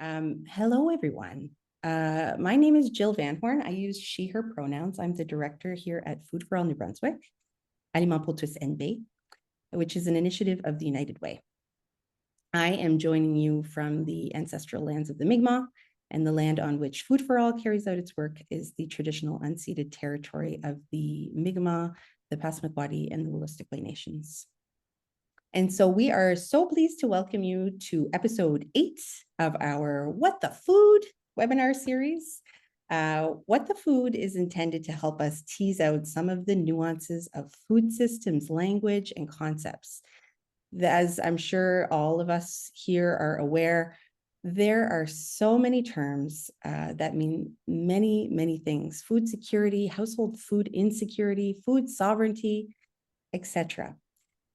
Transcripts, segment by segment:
Hello, everyone. My name is Jill Van Horn. I use she, her pronouns. I'm the director here at Food for All New Brunswick, Aliments pour tous NB, which is an initiative of the United Way. I am joining you from the ancestral lands of the Mi'kmaq, and the land on which Food for All carries out its work is the traditional unceded territory of the Mi'kmaq, the Passamaquoddy, and the Wolastoqey nations. And so we are so pleased to welcome you to episode 8 of our What the Food webinar series. What the Food is intended to help us tease out some of the nuances of food systems, language, and concepts. As I'm sure all of us here are aware, there are so many terms that mean many, many things: food security, household food insecurity, food sovereignty, etc.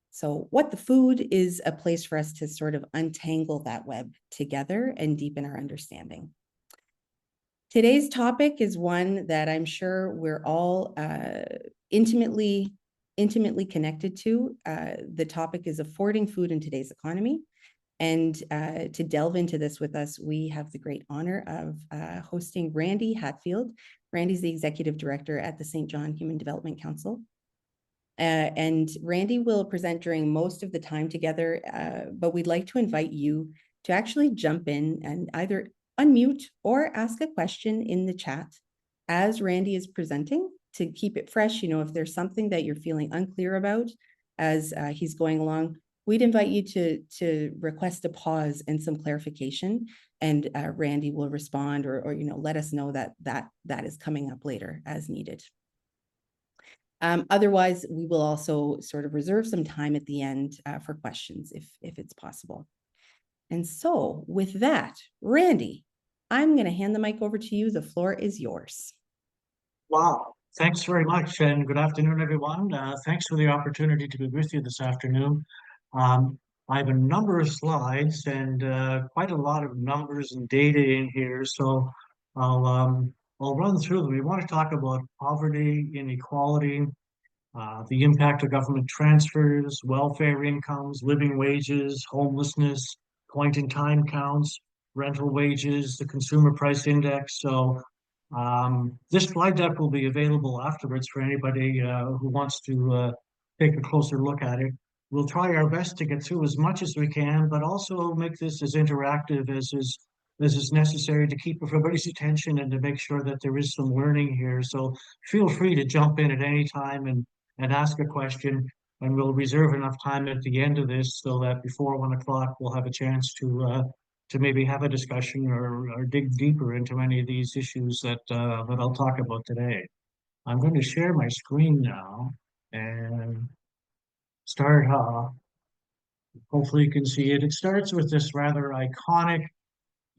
So What the Food is a place for us to sort of untangle that web together and deepen our understanding. Today's topic is one that I'm sure we're all intimately connected to. The topic is affording food in today's economy. And to delve into this with us, we have the great honor of hosting Randy Hatfield. Randy's the executive director at the St. John Human Development Council. And Randy will present during most of the time together, but we'd like to invite you to actually jump in and either unmute or ask a question in the chat as Randy is presenting to keep it fresh. You know, if there's something that you're feeling unclear about as he's going along, we'd invite you to request a pause and some clarification, and Randy will respond or you know, let us know that is coming up later as needed. Otherwise, we will also sort of reserve some time at the end for questions if it's possible. And so with that, Randy, I'm going to hand the mic over to you. The floor is yours. Wow. Thanks very much, and good afternoon, everyone. Thanks for the opportunity to be with you this afternoon. I have a number of slides and quite a lot of numbers and data in here, so I'll run through them. We want to talk about poverty, inequality, the impact of government transfers, welfare incomes, living wages, homelessness, point-in-time counts, rental wages, the consumer price index. So this slide deck will be available afterwards for anybody who wants to take a closer look at it. We'll try our best to get through as much as we can, but also make this as interactive as is necessary to keep everybody's attention and to make sure that there is some learning here. So feel free to jump in at any time and ask a question, and we'll reserve enough time at the end of this so that before 1 o'clock we'll have a chance to maybe have a discussion or dig deeper into any of these issues that I'll talk about today. I'm going to share my screen now and start. Hopefully you can see it. It starts with this rather iconic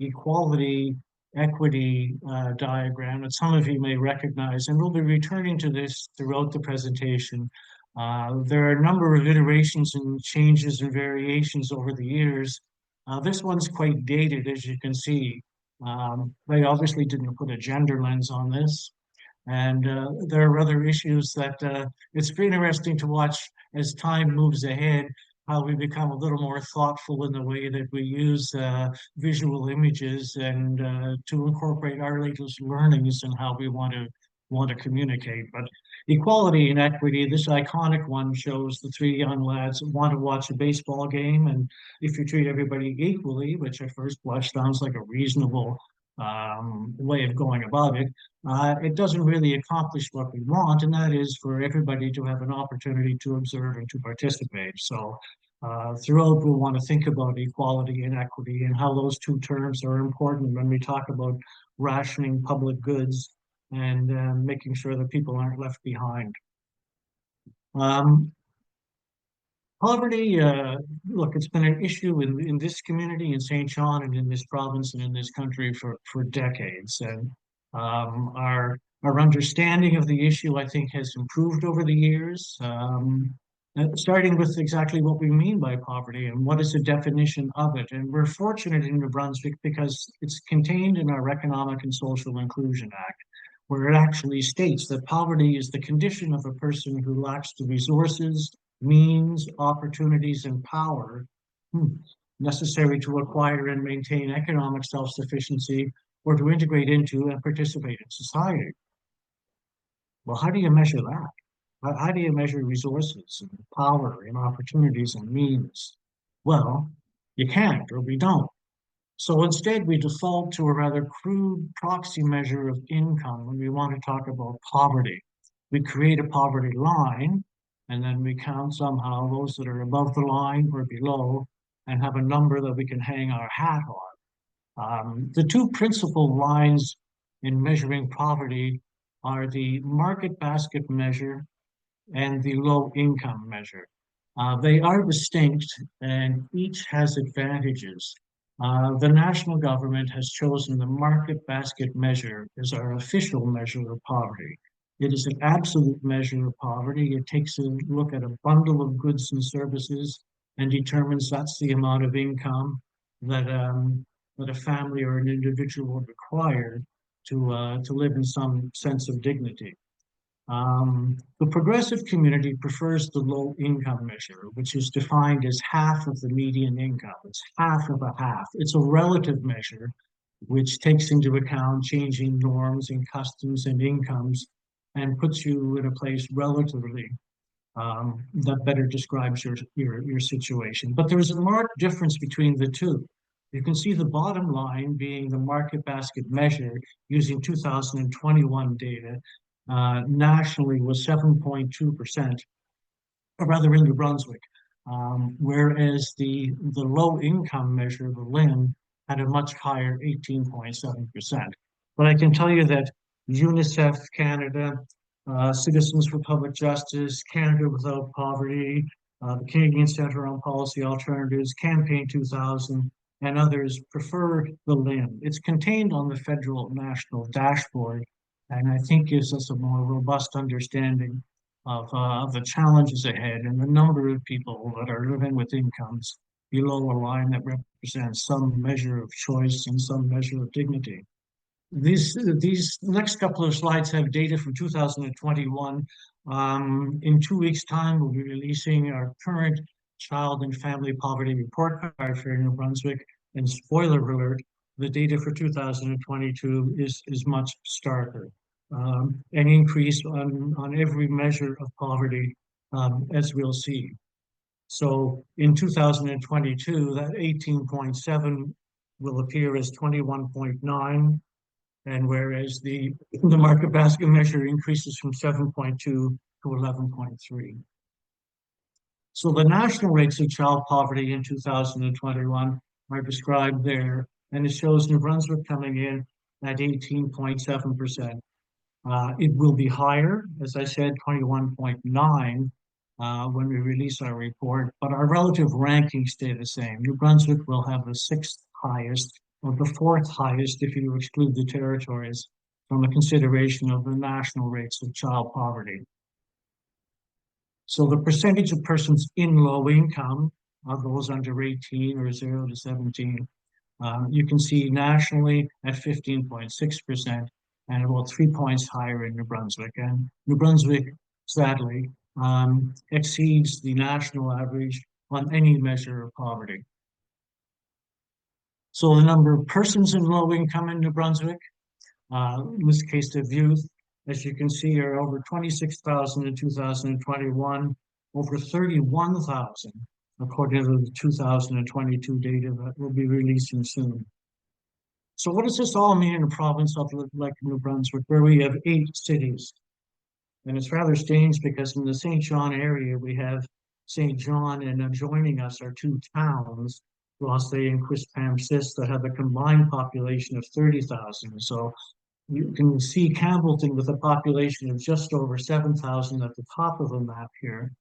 equality equity diagram that some of you may recognize, and we'll be returning to this throughout the presentation. There are a number of iterations and changes and variations over the years. This one's quite dated, as you can see. They obviously didn't put a gender lens on this. And there are other issues that it's interesting to watch as time moves ahead, how we become a little more thoughtful in the way that we use visual images and to incorporate our latest learnings and how we want to communicate. But equality and equity, this iconic one shows the three young lads that want to watch a baseball game, and if you treat everybody equally, which at first blush sounds like a reasonable way of going about it, it doesn't really accomplish what we want, and that is for everybody to have an opportunity to observe and to participate. So throughout, we'll want to think about equality and equity and how those two terms are important when we talk about rationing public goods and making sure that people aren't left behind. Poverty, look, it's been an issue in this community, in St. John, and in this province and in this country for decades. And our understanding of the issue, I think, has improved over the years, starting with exactly what we mean by poverty and what is the definition of it. And we're fortunate in New Brunswick because it's contained in our Economic and Social Inclusion Act, where it actually states that poverty is the condition of a person who lacks the resources, means, opportunities, and power necessary to acquire and maintain economic self-sufficiency or to integrate into and participate in society. Well, how do you measure that? How do you measure resources and power and opportunities and means? Well, you can't, or we don't. So instead, we default to a rather crude proxy measure of income when we want to talk about poverty. We create a poverty line, and then we count somehow those that are above the line or below, and have a number that we can hang our hat on. The two principal lines in measuring poverty are the market basket measure and the low income measure. They are distinct and each has advantages. The national government has chosen the market basket measure as our official measure of poverty. It is an absolute measure of poverty. It takes a look at a bundle of goods and services and determines that's the amount of income that a family or an individual require to live in some sense of dignity. The progressive community prefers the low income measure, which is defined as half of the median income. It's half of a half. It's a relative measure, which takes into account changing norms and customs and incomes and puts you in a place relatively that better describes your situation. But there's a marked difference between the two. You can see the bottom line being the market basket measure using 2021 data nationally was 7.2%, or rather in New Brunswick, whereas the low income measure, the LIM, had a much higher 18.7%. But I can tell you that UNICEF Canada, Citizens for Public Justice, Canada Without Poverty, the Canadian Centre on Policy Alternatives, Campaign 2000, and others prefer the LIM. It's contained on the federal national dashboard, and I think gives us a more robust understanding of the challenges ahead and the number of people that are living with incomes below a line that represents some measure of choice and some measure of dignity. These next couple of slides have data from 2021. In 2 weeks' time, we'll be releasing our current child and family poverty report card for New Brunswick. And spoiler alert, the data for 2022 is much starker. An increase on every measure of poverty, as we'll see. So in 2022, that 18.7 will appear as 21.9, and whereas the market basket measure increases from 7.2 to 11.3. So the national rates of child poverty in 2021 are described there, and it shows New Brunswick coming in at 18.7%. It will be higher, as I said, 21.9 when we release our report, but our relative rankings stay the same. New Brunswick will have the 6th highest, or the 4th highest if you exclude the territories from a consideration of the national rates of child poverty. So the percentage of persons in low income are those under 18 or 0 to 17. You can see nationally at 15.6%, and about 3 points higher in New Brunswick. And New Brunswick, sadly, exceeds the national average on any measure of poverty. So the number of persons in low income in New Brunswick, in this case of youth, as you can see, are over 26,000 in 2021, over 31,000, according to the 2022 data that we'll be releasing soon. So what does this all mean in a province like New Brunswick, where we have 8 cities? And it's rather strange because in the St. John area, we have St. John, and adjoining us are 2 towns, Rossay and Quispamsis, that have a combined population of 30,000. So you can see Campbellton with a population of just over 7,000 at the top of the map here,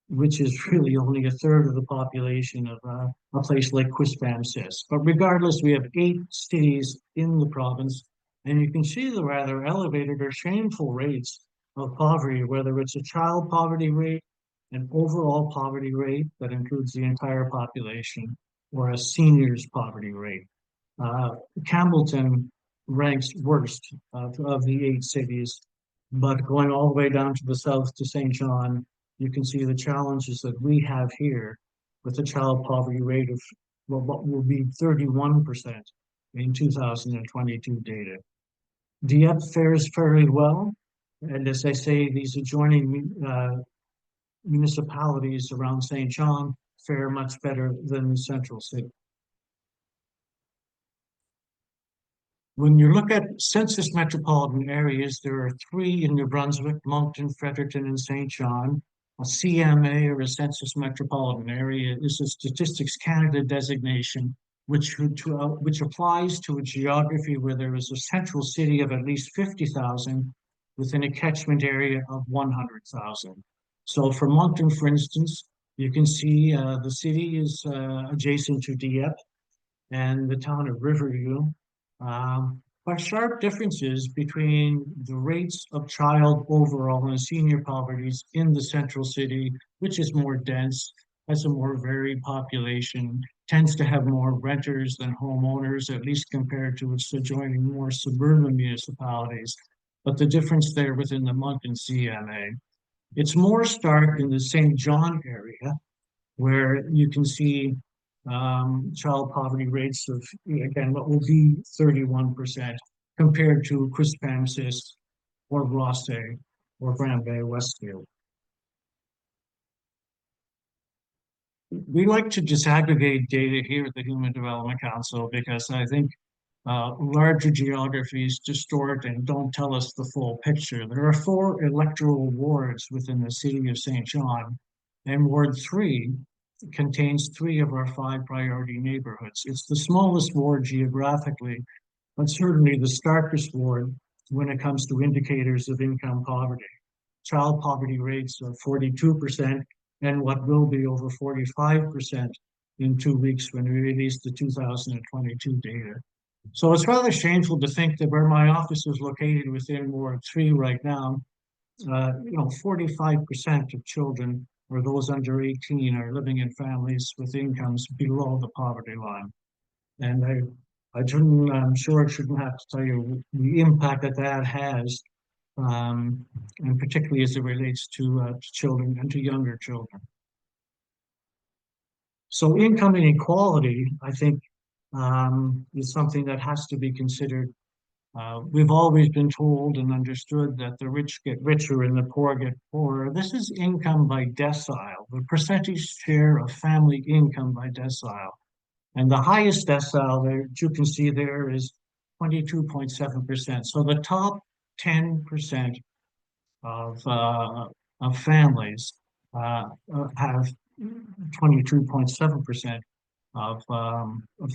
which is really only a third of the population of a place like Quispamsis. But regardless, we have 8 cities in the province, and you can see the rather elevated or shameful rates of poverty, whether it's a child poverty rate, an overall poverty rate that includes the entire population, or a seniors poverty rate. Campbellton ranks worst of the 8 cities, but going all the way down to the south to St. John, you can see the challenges that we have here with a child poverty rate of, well, what will be 31% in 2022 data. Dieppe fares fairly well, and as I say, these adjoining municipalities around St. John fare much better than the central city. When you look at census metropolitan areas, there are three in New Brunswick: Moncton, Fredericton, and St. John. A CMA, or a census metropolitan area, is a Statistics Canada designation which applies to a geography where there is a central city of at least 50,000 within a catchment area of 100,000. So for Moncton, for instance, you can see the city is adjacent to Dieppe and the town of Riverview, by sharp differences between the rates of child overall and senior poverties in the central city, which is more dense, has a more varied population, tends to have more renters than homeowners, at least compared to its adjoining more suburban municipalities. But the difference there within the Moncton CMA, it's more stark in the St. John area, where you can see child poverty rates of, again, what will be 31% compared to Quispamsis or Rothesay or Granby Westfield. We like to disaggregate data here at the Human Development Council because I think larger geographies distort and don't tell us the full picture. There are 4 electoral wards within the city of St. John, and Ward 3 contains 3 of our 5 priority neighborhoods. It's the smallest ward geographically, but certainly the starkest ward when it comes to indicators of income poverty. Child poverty rates of 42% and what will be over 45% in 2 weeks when we release the 2022 data. So it's rather shameful to think that where my office is located within Ward 3 right now, 45% of children or those under 18 are living in families with incomes below the poverty line. And I'm sure I shouldn't have to tell you the impact that that has, and particularly as it relates to children and to younger children. So income inequality, I think, is something that has to be considered. We've always been told and understood that the rich get richer and the poor get poorer. This is income by decile, the percentage share of family income by decile. And the highest decile there, you can see there, is 22.7%. So the top 10% of families have 22.7% of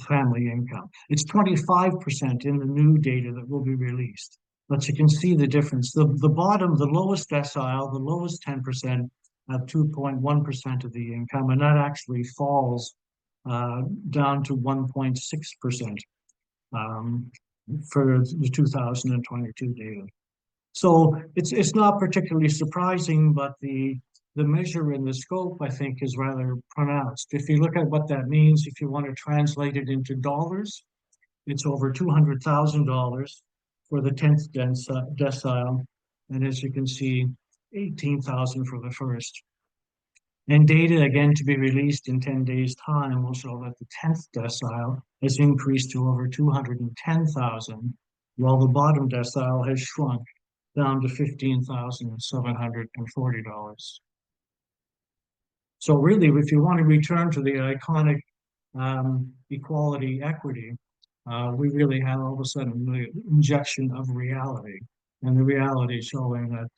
family income. It's 25% in the new data that will be released. But you can see the difference. The bottom, the lowest decile, the lowest 10% have 2.1% of the income, and that actually falls down to 1.6% for the 2022 data. So it's not particularly surprising, but the measure and the scope, I think, is rather pronounced. If you look at what that means, if you want to translate it into dollars, it's over $200,000 for the 10th decile. And as you can see, 18,000 for the first. And data, again, to be released in 10 days' time will show that the 10th decile has increased to over 210,000, while the bottom decile has shrunk down to $15,740. So really, if you want to return to the iconic equality equity, we really have all of a sudden the injection of reality, and the reality showing that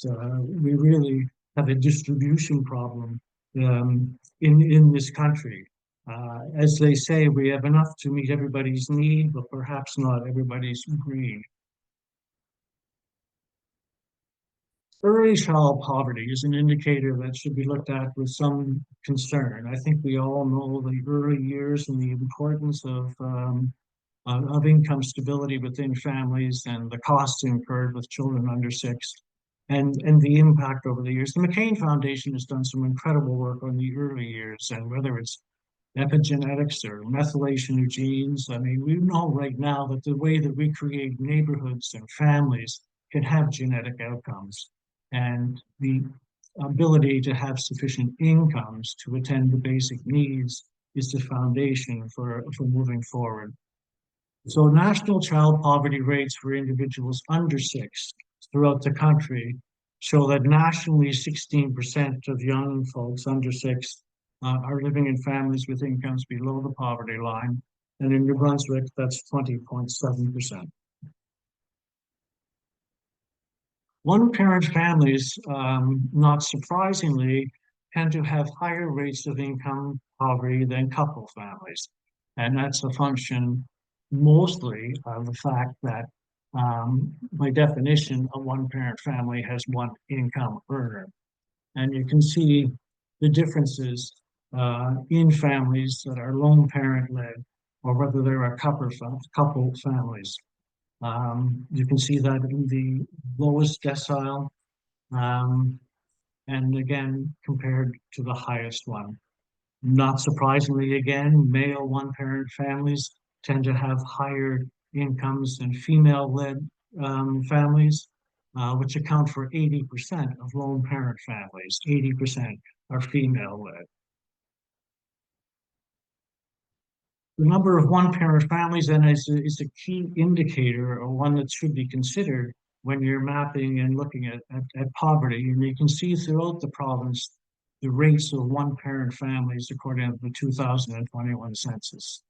we really have a distribution problem in this country. As they say, we have enough to meet everybody's need, but perhaps not everybody's greed. Early child poverty is an indicator that should be looked at with some concern. I think we all know the early years and the importance of income stability within families and the costs incurred with children under 6, and the impact over the years. The McCain Foundation has done some incredible work on the early years, and whether it's epigenetics or methylation of genes, I mean, we know right now that the way that we create neighborhoods and families can have genetic outcomes. And the ability to have sufficient incomes to attend the basic needs is the foundation for moving forward. So national child poverty rates for individuals under 6 throughout the country show that nationally 16% of young folks under 6 are living in families with incomes below the poverty line. And in New Brunswick, that's 20.7%. One-parent families, not surprisingly, tend to have higher rates of income poverty than couple families. And that's a function mostly of the fact that, by definition, a one-parent family has one income earner. And you can see the differences in families that are lone parent-led or whether there are couple families. You can see that in the lowest decile, and again, compared to the highest one. Not surprisingly, again, male one-parent families tend to have higher incomes than female-led families, which account for 80% of lone parent families. 80% are female-led. The number of one-parent families then is a key indicator, or one that should be considered when you're mapping and looking at poverty. And you can see throughout the province the rates of one-parent families according to the 2021 census.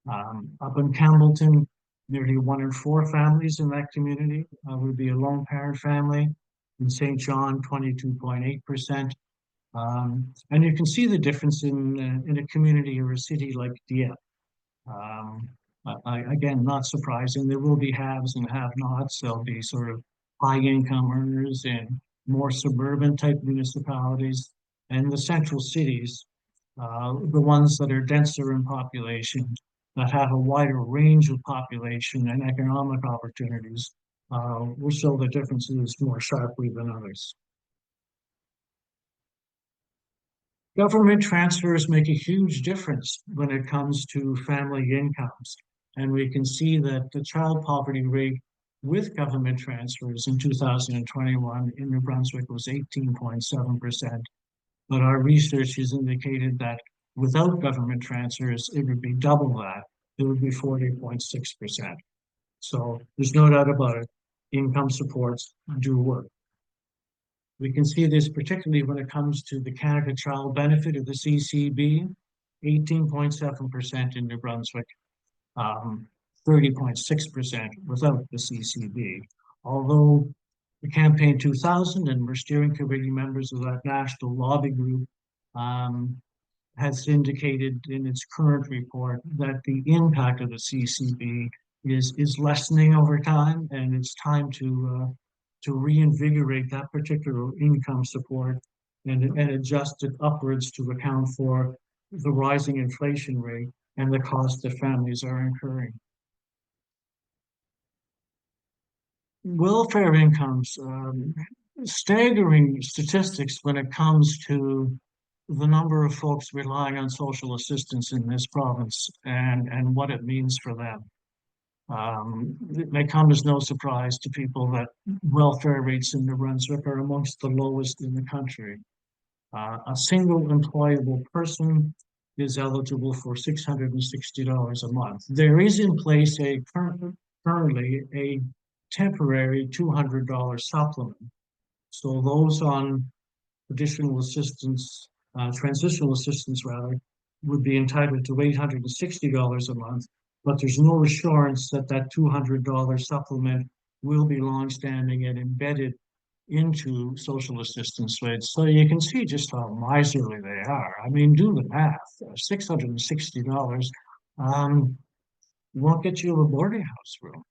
Up in Campbellton, nearly 1 in 4 families in that community would be a lone parent family. In St. John, 22.8%. And you can see the difference in a community or a city like Dieppe. Again, not surprising. There will be haves and have-nots. There'll be sort of high-income earners in more suburban type municipalities, and the central cities, the ones that are denser in population, that have a wider range of population and economic opportunities, will show the differences more sharply than others. Government transfers make a huge difference when it comes to family incomes. And we can see that the child poverty rate with government transfers in 2021 in New Brunswick was 18.7%. But our research has indicated that without government transfers, it would be double that. It would be 40.6%. So there's no doubt about it. Income supports do work. We can see this particularly when it comes to the Canada Child Benefit of the CCB, 18.7% in New Brunswick, 30.6% without the CCB. Although the Campaign 2000 and we're steering committee members of that national lobby group has indicated in its current report that the impact of the CCB is lessening over time, and it's time to reinvigorate that particular income support and adjust it upwards to account for the rising inflation rate and the cost that families are incurring. Welfare incomes, staggering statistics when it comes to the number of folks relying on social assistance in this province and what it means for them. It may come as no surprise to people that welfare rates in New Brunswick are amongst the lowest in the country. A single employable person is eligible for $660 a month. There is in place currently a temporary $200 supplement. So those on additional assistance, transitional assistance rather, would be entitled to $860 a month, but there's no assurance that that $200 supplement will be longstanding and embedded into social assistance rates. So you can see just how miserly they are. I mean, do the math. $660 won't get you a boarding house room.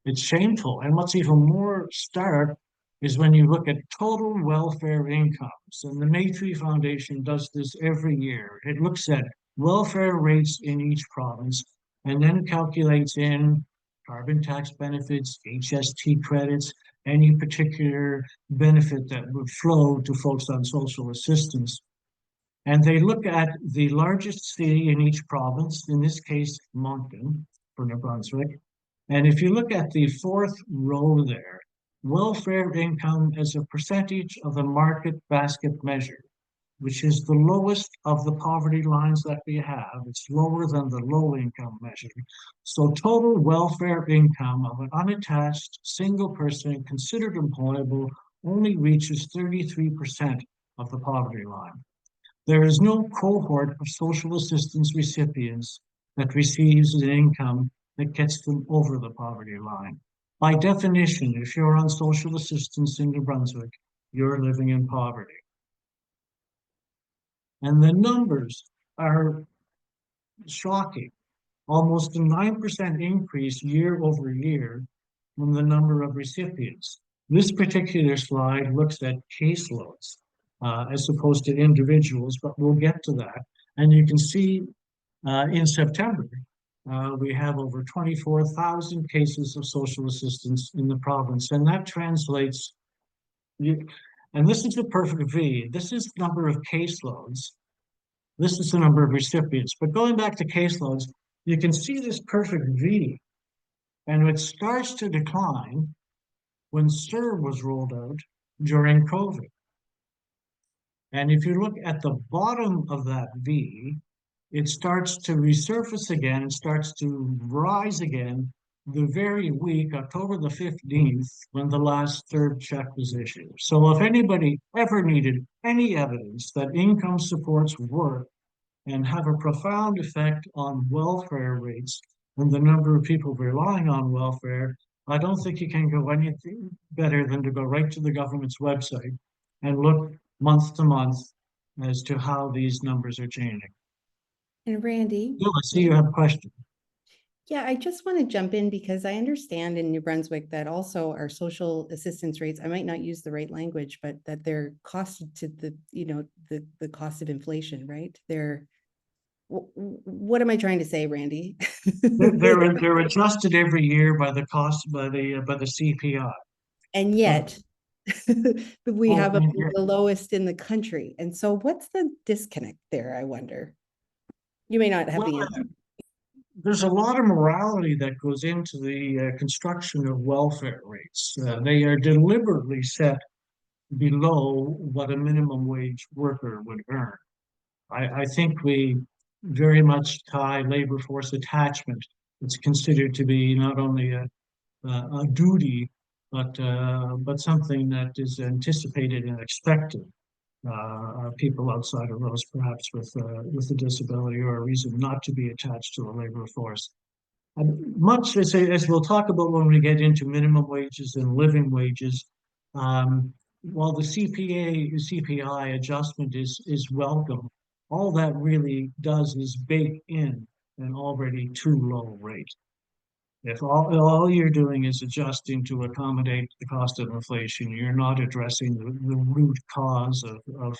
It's shameful. And what's even more stark is when you look at total welfare incomes, and the Medavie Foundation does this every year. It looks at welfare rates in each province and then calculates in carbon tax benefits, HST credits, any particular benefit that would flow to folks on social assistance. And they look at the largest city in each province, in this case, Moncton for New Brunswick. And if you look at the fourth row there, welfare income as a percentage of the market basket measure, which is the lowest of the poverty lines that we have. It's lower than the low income measure. So total welfare income of an unattached single person considered employable only reaches 33% of the poverty line. There is no cohort of social assistance recipients that receives an income that gets them over the poverty line. By definition, if you're on social assistance in New Brunswick, you're living in poverty. And the numbers are shocking. Almost a 9% increase year over year in the number of recipients. This particular slide looks at caseloads as opposed to individuals, but we'll get to that. And you can see in September, we have over 24,000 cases of social assistance in the province, and that translates, and this is the perfect V, this is the number of caseloads, this is the number of recipients. But going back to caseloads, you can see this perfect V, and it starts to decline when SIR was rolled out during COVID. And if you look at the bottom of that V, it starts to resurface again and starts to rise again the very week, October the 15th, when the last third check was issued. So if anybody ever needed any evidence that income supports work and have a profound effect on welfare rates and the number of people relying on welfare, I don't think you can go anything better than to go right to the government's website and look month to month as to how these numbers are changing. And Randy, Bill, I see you have a question. yeah, I just want to jump in because I understand in New Brunswick that also our social assistance rates, I might not use the right language, but that they're costed to the, the cost of inflation, right? What am I trying to say, Randy? They're adjusted every year by the cost by the CPI. And yet we Well, have the lowest in the country. And so what's the disconnect there, I wonder? You may not have the answer. There's a lot of morality that goes into the construction of welfare rates. They are deliberately set below what a minimum wage worker would earn. I think we very much tie labor force attachment. It's considered to be not only a duty, but something that is anticipated and expected. People outside of those, perhaps with a disability or a reason not to be attached to the labor force. Much as we'll talk about when we get into minimum wages and living wages, while the CPI adjustment is welcome, all that really does is bake in an already too low rate. If all you're doing is adjusting to accommodate the cost of inflation, you're not addressing the root cause of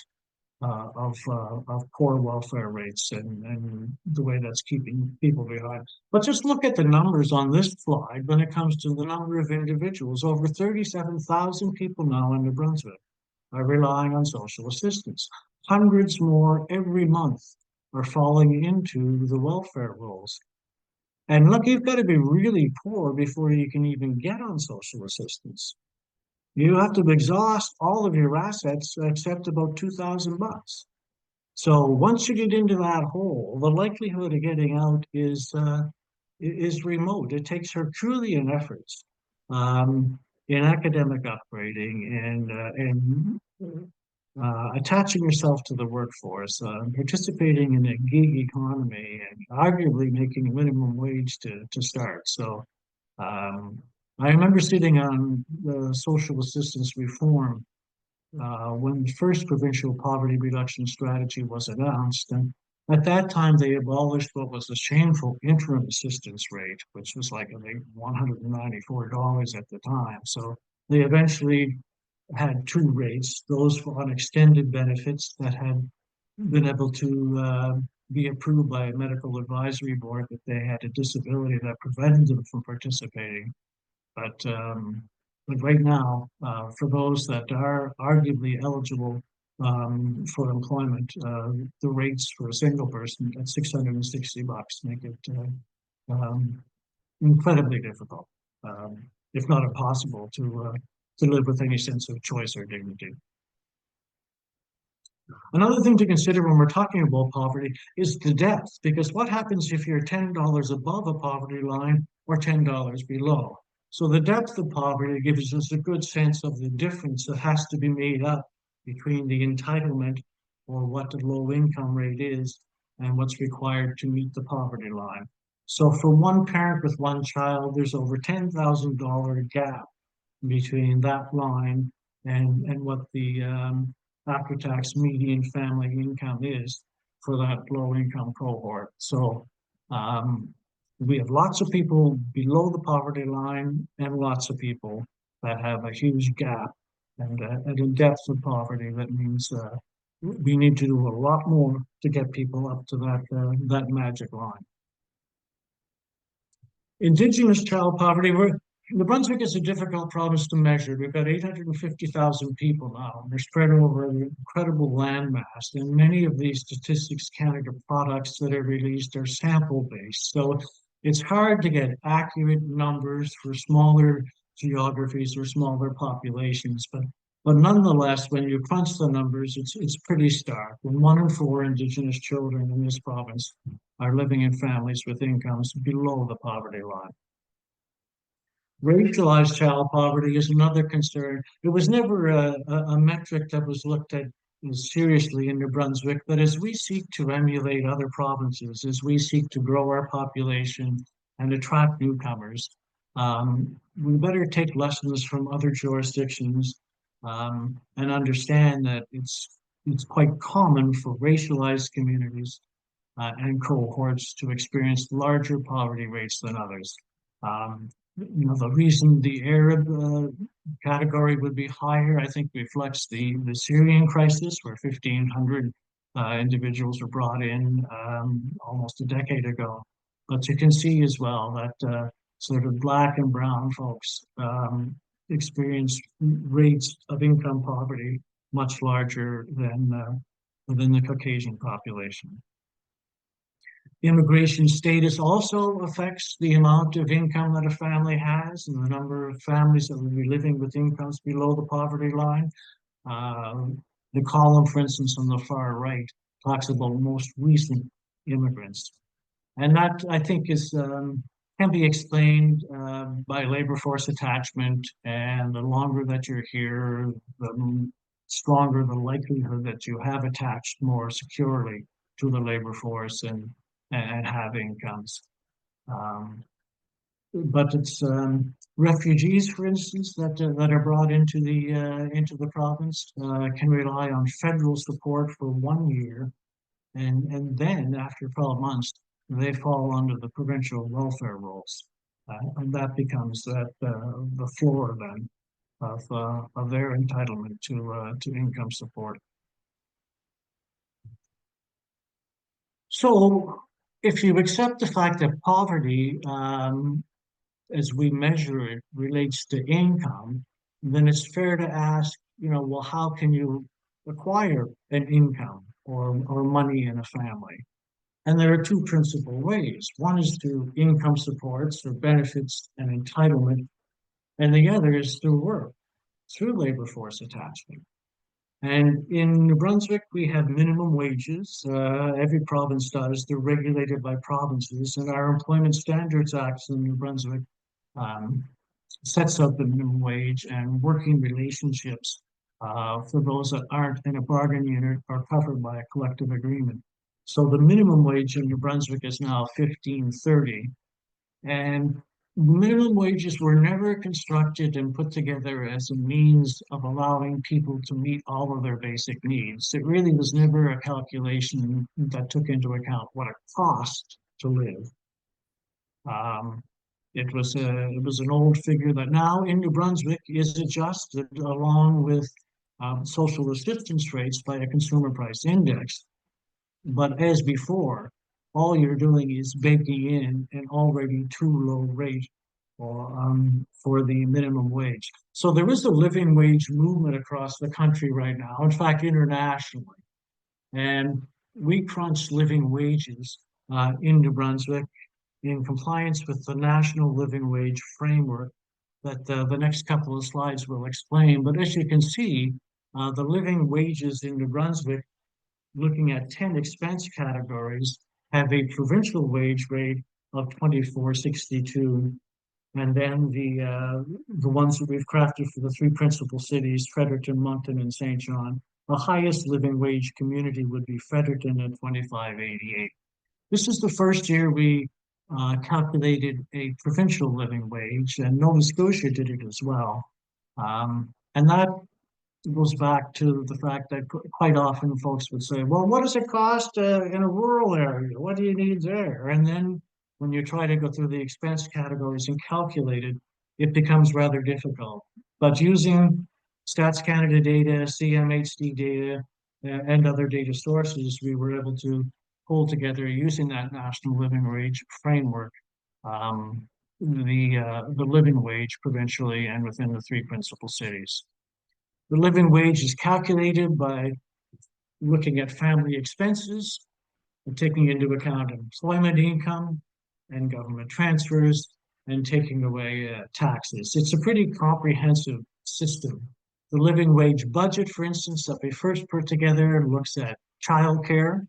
poor welfare rates and the way that's keeping people behind. But just look at the numbers on this slide when it comes to the number of individuals. Over 37,000 people now in New Brunswick are relying on social assistance. Hundreds more every month are falling into the welfare rolls. And look, you've got to be really poor before you can even get on social assistance. You have to exhaust all of your assets except about 2,000 bucks. So once you get into that hole, the likelihood of getting out is remote. It takes Herculean efforts in academic upgrading and attaching yourself to the workforce, participating in a gig economy, and arguably making minimum wage to start. So I remember sitting on the social assistance reform when the first provincial poverty reduction strategy was announced. And at that time, they abolished what was a shameful interim assistance rate, which was like, I think, $194 at the time. So they eventually had two rates, those on extended benefits that had been able to be approved by a medical advisory board that they had a disability that prevented them from participating. But right now, for those that are arguably eligible for employment, the rates for a single person at 660 bucks make it incredibly difficult, if not impossible, to live with any sense of choice or dignity. Another thing to consider when we're talking about poverty is the depth, because what happens if you're $10 above a poverty line or $10 below? So the depth of poverty gives us a good sense of the difference that has to be made up between the entitlement or what the low income rate is and what's required to meet the poverty line. So for one parent with one child, there's over $10,000 gap between that line and what the after-tax median family income is for that low-income cohort. So we have lots of people below the poverty line and lots of people that have a huge gap and a depth of poverty that means we need to do a lot more to get people up to that magic line. Indigenous child poverty, New Brunswick is a difficult province to measure. We've got 850,000 people now, and they're spread over an incredible landmass. And many of these Statistics Canada products that are released are sample-based. So it's hard to get accurate numbers for smaller geographies or smaller populations. But nonetheless, when you crunch the numbers, it's pretty stark. And 1 in 4 Indigenous children in this province are living in families with incomes below the poverty line. Racialized child poverty is another concern. It was never a metric that was looked at seriously in New Brunswick, but as we seek to emulate other provinces, as we seek to grow our population and attract newcomers, we better take lessons from other jurisdictions and understand that it's quite common for racialized communities and cohorts to experience larger poverty rates than others. The reason the Arab category would be higher, I think, reflects the Syrian crisis, where 1,500 individuals were brought in almost a decade ago. But you can see as well that sort of Black and brown folks experience rates of income poverty much larger than the Caucasian population. Immigration status also affects the amount of income that a family has and the number of families that will be living with incomes below the poverty line. The column, for instance, on the far right talks about most recent immigrants. And that, I think, can be explained by labor force attachment. And the longer that you're here, the stronger the likelihood that you have attached more securely to the labor force and have incomes. But it's refugees, for instance, that are brought into the province can rely on federal support for 1 year, and then after 12 months they fall under the provincial welfare rolls, and that becomes the floor then of their entitlement to income support. So, if you accept the fact that poverty, as we measure it, relates to income, then it's fair to ask, well, how can you acquire an income or money in a family? And there are two principal ways. One is through income supports or benefits and entitlement, and the other is through work, through labor force attachment. And in New Brunswick, we have minimum wages. Every province does. They're regulated by provinces. And our Employment Standards Act in New Brunswick sets out the minimum wage, and working relationships for those that aren't in a bargaining unit are covered by a collective agreement. So the minimum wage in New Brunswick is now $15.30. And minimum wages were never constructed and put together as a means of allowing people to meet all of their basic needs. It really was never a calculation that took into account what it cost to live. It was an old figure that now in New Brunswick is adjusted along with social assistance rates by a consumer price index. But as before, all you're doing is baking in an already too low rate for the minimum wage. So there is a living wage movement across the country right now, in fact, internationally. And we crunch living wages in New Brunswick in compliance with the National Living Wage Framework that the next couple of slides will explain. But as you can see, the living wages in New Brunswick, looking at 10 expense categories, have a provincial wage rate of 24.62. And then the ones that we've crafted for the three principal cities, Fredericton, Moncton, and St. John, the highest living wage community would be Fredericton at 25.88. This is the first year we calculated a provincial living wage, and Nova Scotia did it as well. And that goes back to the fact that quite often folks would say, well, what does it cost in a rural area? What do you need there? And then when you try to go through the expense categories and calculate it, it becomes rather difficult. But using Stats Canada data, CMHD data, and other data sources, we were able to pull together, using that national living wage framework, um, the living wage provincially and within the three principal cities. The living wage is calculated by looking at family expenses and taking into account employment income and government transfers and taking away taxes. It's a pretty comprehensive system. The living wage budget, for instance, that we first put together looks at childcare.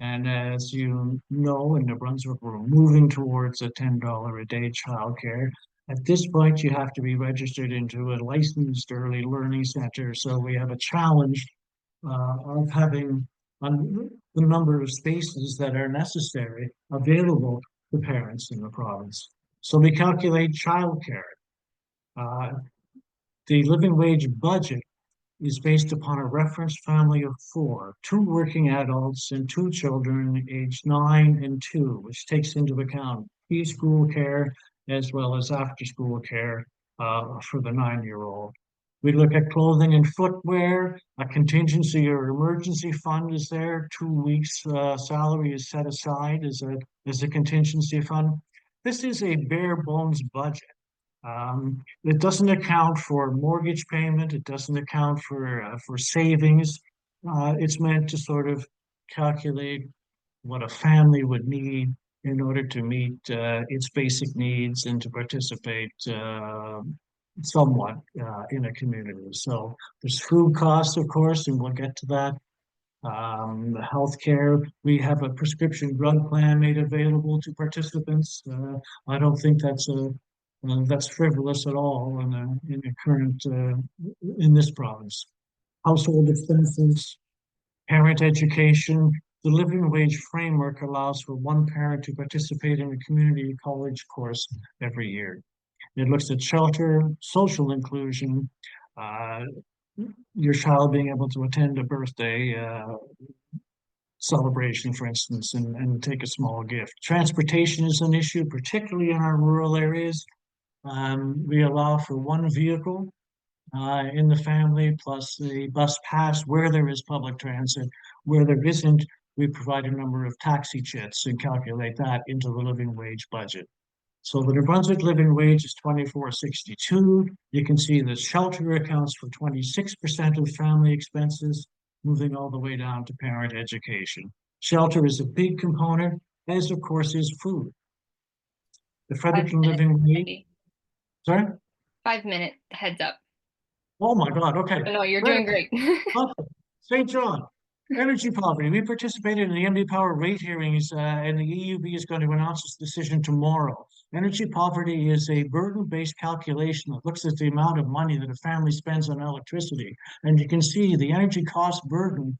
And as you know, in New Brunswick, we're moving towards a $10 a day childcare. At this point, you have to be registered into a licensed early learning center. So we have a challenge of having the number of spaces that are necessary available to parents in the province. So we calculate childcare. The living wage budget is based upon a reference family of four, two working adults and two children aged 9 and 2, which takes into account preschool care as well as after school care for the 9-year-old. We look at clothing and footwear. A contingency or emergency fund is there. 2 weeks salary is set aside as a contingency fund. This is a bare bones budget. It doesn't account for mortgage payment. It doesn't account for savings. It's meant to sort of calculate what a family would need in order to meet its basic needs and to participate somewhat in a community. So there's food costs, of course, and we'll get to that. The healthcare, we have a prescription drug plan made available to participants. I don't think that's frivolous at all in the current in this province. Household expenses, parent education. The living wage framework allows for one parent to participate in a community college course every year. It looks at shelter, social inclusion, your child being able to attend a birthday celebration, for instance, and take a small gift. Transportation is an issue, particularly in our rural areas. We allow for one vehicle in the family plus a bus pass where there is public transit. Where there isn't, we provide a number of taxi chits and calculate that into the living wage budget. So the New Brunswick living wage is $24.62. You can see that shelter accounts for 26% of family expenses, moving all the way down to parent education. Shelter is a big component, as of course is food. The Fredericton living wage. Sorry? 5-minute heads up. Oh my God, okay. No, you're doing great. St. John, energy poverty. We participated in the MD Power rate hearings, and the EUB is going to announce its decision tomorrow. Energy poverty is a burden-based calculation that looks at the amount of money that a family spends on electricity. And you can see the energy cost burden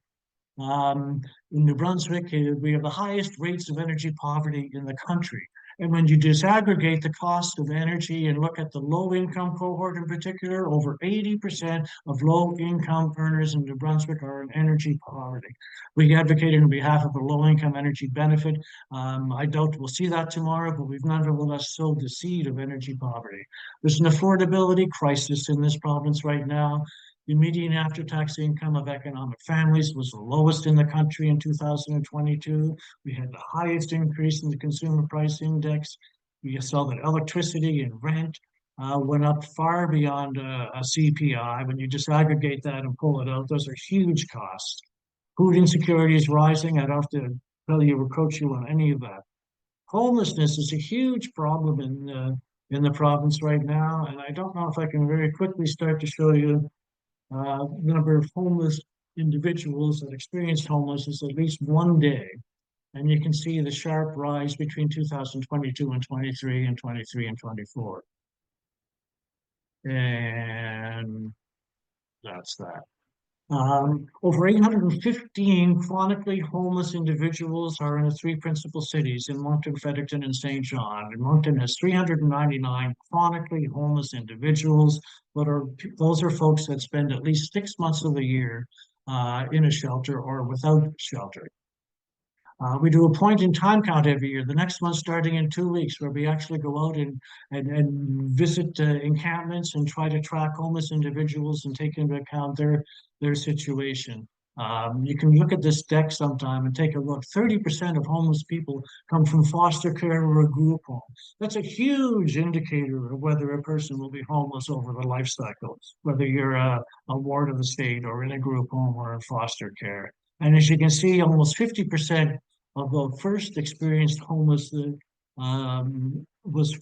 in New Brunswick. We have the highest rates of energy poverty in the country. And when you disaggregate the cost of energy and look at the low-income cohort in particular, over 80% of low-income earners in New Brunswick are in energy poverty. We advocated on behalf of a low-income energy benefit. I doubt we'll see that tomorrow, but we've nonetheless sowed the seed of energy poverty. There's an affordability crisis in this province right now. The median after-tax income of economic families was the lowest in the country in 2022. We had the highest increase in the consumer price index. We saw that electricity and rent went up far beyond a CPI. When you disaggregate that and pull it out, those are huge costs. Food insecurity is rising. I don't have to tell you or coach you on any of that. Homelessness is a huge problem in the province right now. And I don't know if I can very quickly start to show you the number of homeless individuals that experienced homelessness at least one day. And you can see the sharp rise between 2022 and 23 and 23 and 24. And that's that. Over 815 chronically homeless individuals are in the three principal cities in Moncton, Fredericton, and St. John. And Moncton has 399 chronically homeless individuals, but those are folks that spend at least 6 months of the year in a shelter or without shelter. We do a point in time count every year. The next one starting in 2 weeks, where we actually go out and visit encampments and try to track homeless individuals and take into account their situation. You can look at this deck sometime and take a look. 30% of homeless people come from foster care or a group home. That's a huge indicator of whether a person will be homeless over the life cycle, whether you're a ward of the state or in a group home or in foster care. And as you can see, almost 50% of the first experienced homeless was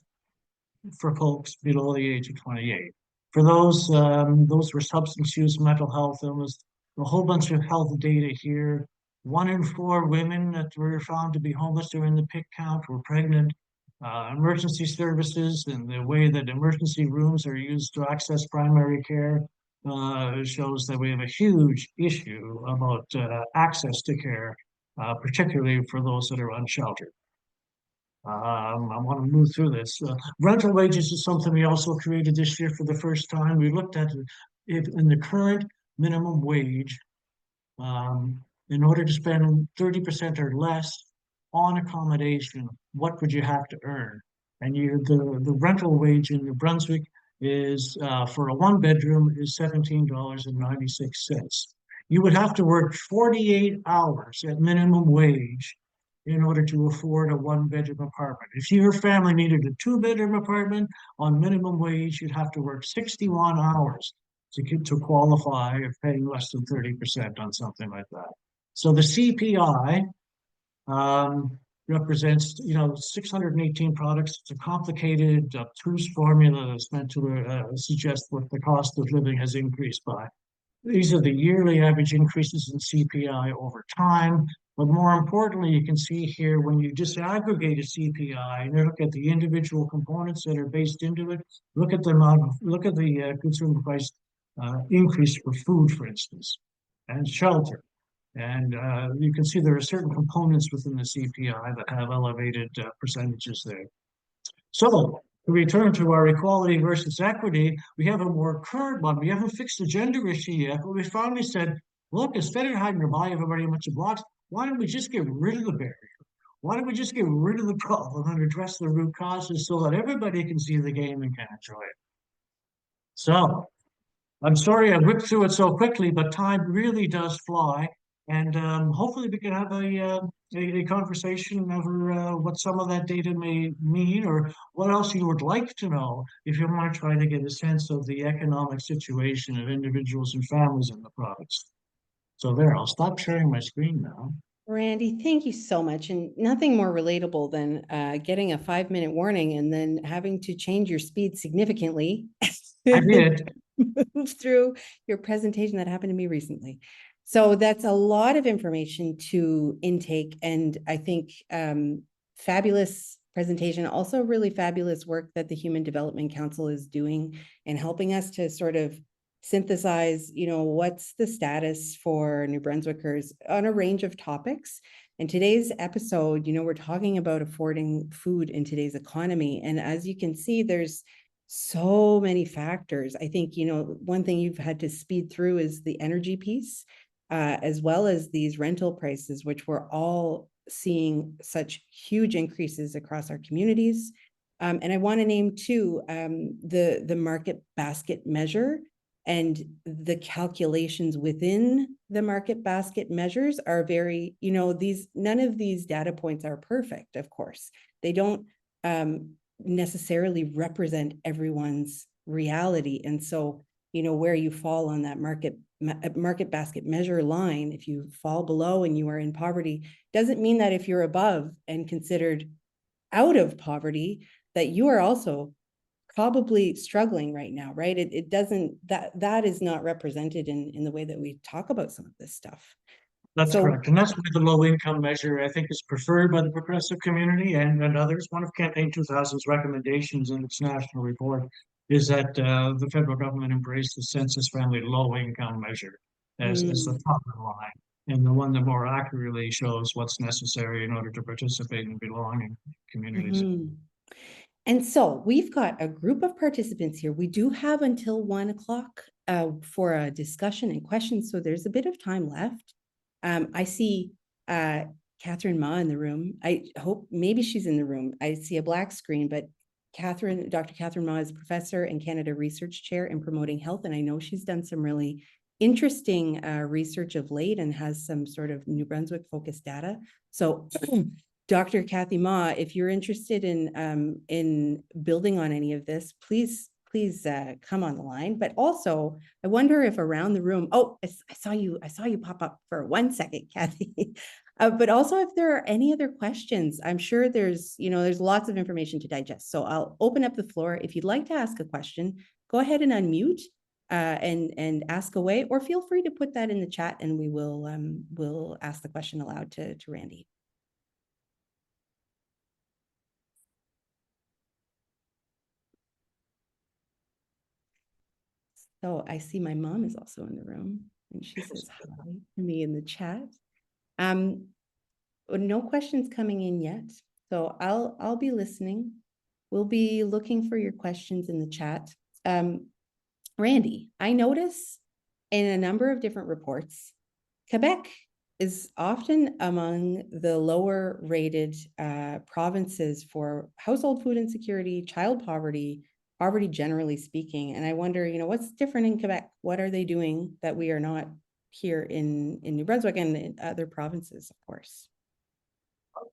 for folks below the age of 28. For those were substance use, mental health illness, a whole bunch of health data here. 1 in 4 women that were found to be homeless during the PIC count were pregnant. Emergency services and the way that emergency rooms are used to access primary care shows that we have a huge issue about access to care, particularly for those that are unsheltered. I want to move through this. Rental wages is something we also created this year for the first time. We looked at it in the current minimum wage. In order to spend 30% or less on accommodation, what would you have to earn? And the rental wage in New Brunswick is for a 1-bedroom is $17.96. You would have to work 48 hours at minimum wage in order to afford a 1-bedroom apartment. If your family needed a 2-bedroom apartment on minimum wage, you'd have to work 61 hours to qualify of paying less than 30% on something like that. So the CPI represents, 618 products. It's a complicated, obtuse formula that's meant to suggest what the cost of living has increased by. These are the yearly average increases in CPI over time. But more importantly, you can see here when you disaggregate a CPI and you look at the individual components that are based into it, look at the consumer price increase for food, for instance, and shelter. And you can see there are certain components within the CPI that have elevated percentages there. So to return to our equality versus equity, we have a more current one. We haven't fixed the gender issue yet, but we finally said, look, instead of having to buy everybody a bunch of blocks, why don't we just get rid of the barrier? Why don't we just get rid of the problem and address the root causes so that everybody can see the game and can enjoy it? So I'm sorry I whipped through it so quickly, but time really does fly. And hopefully we can have a conversation over what some of that data may mean or what else you would like to know if you want to try to get a sense of the economic situation of individuals and families in the province. So there, I'll stop sharing my screen now. Randy, thank you so much. And nothing more relatable than getting a 5-minute warning and then having to change your speed significantly. I did. Move through your presentation. That happened to me recently. So that's a lot of information to intake. And I think fabulous presentation, also really fabulous work that the Human Development Council is doing and helping us to sort of synthesize, what's the status for New Brunswickers on a range of topics. In today's episode, we're talking about affording food in today's economy. And as you can see, there's so many factors. I think, one thing you've had to speed through is the energy piece, as well as these rental prices, which we're all seeing such huge increases across our communities. And I want to name too, the market basket measure. And the calculations within the market basket measures are very, none of these data points are perfect, of course. They don't necessarily represent everyone's reality. And so, where you fall on that market basket measure line, if you fall below and you are in poverty, doesn't mean that if you're above and considered out of poverty, that you are also probably struggling right now, right? It doesn't, that is not represented in the way that we talk about some of this stuff. That's So- correct. And that's why the low income measure, I think, is preferred by the progressive community and others. One of Campaign 2000's recommendations in its national report is that the federal government embrace the census family low income measure as the top of the line, and the one that more accurately shows what's necessary in order to participate and belong in communities. And so we've got a group of participants here. We do have until 1 o'clock for a discussion and questions. So there's a bit of time left. I see Catherine Ma in the room. I hope maybe she's in the room. I see a black screen, but Dr. Catherine Ma is a professor and Canada Research Chair in Promoting Health. And I know she's done some really interesting research of late and has some sort of New Brunswick focused data. So Dr. Kathy Ma, if you're interested in building on any of this, please come on the line. But also, I wonder if around the room, I saw you pop up for 1 second, Kathy. But also if there are any other questions, I'm sure there's lots of information to digest. So I'll open up the floor. If you'd like to ask a question, go ahead and unmute and ask away, or feel free to put that in the chat and we will ask the question aloud to Randy. So I see my mom is also in the room and she says hi to me in the chat. No questions coming in yet. So I'll be listening. We'll be looking for your questions in the chat. Randy, I notice in a number of different reports, Quebec is often among the lower rated provinces for household food insecurity, child poverty generally speaking. And I wonder, what's different in Quebec? What are they doing that we are not here in New Brunswick and in other provinces, of course?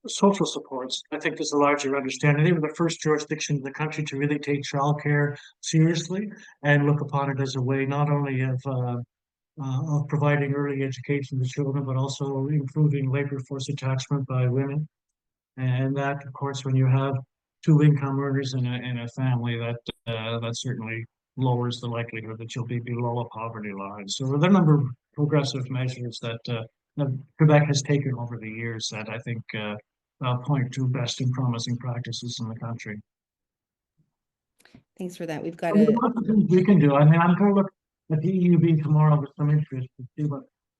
Social supports, I think, is a larger understanding. They were the first jurisdiction in the country to really take childcare seriously and look upon it as a way not only of providing early education to children, but also improving labor force attachment by women. And that, of course, when you have two income earners in a family, that certainly lowers the likelihood that you'll be below a poverty line. So there are a number of progressive measures that Quebec has taken over the years that I think point to best and promising practices in the country. Thanks for that. We've got we can do. I mean, I'm going to look at the EUB tomorrow with some interest to see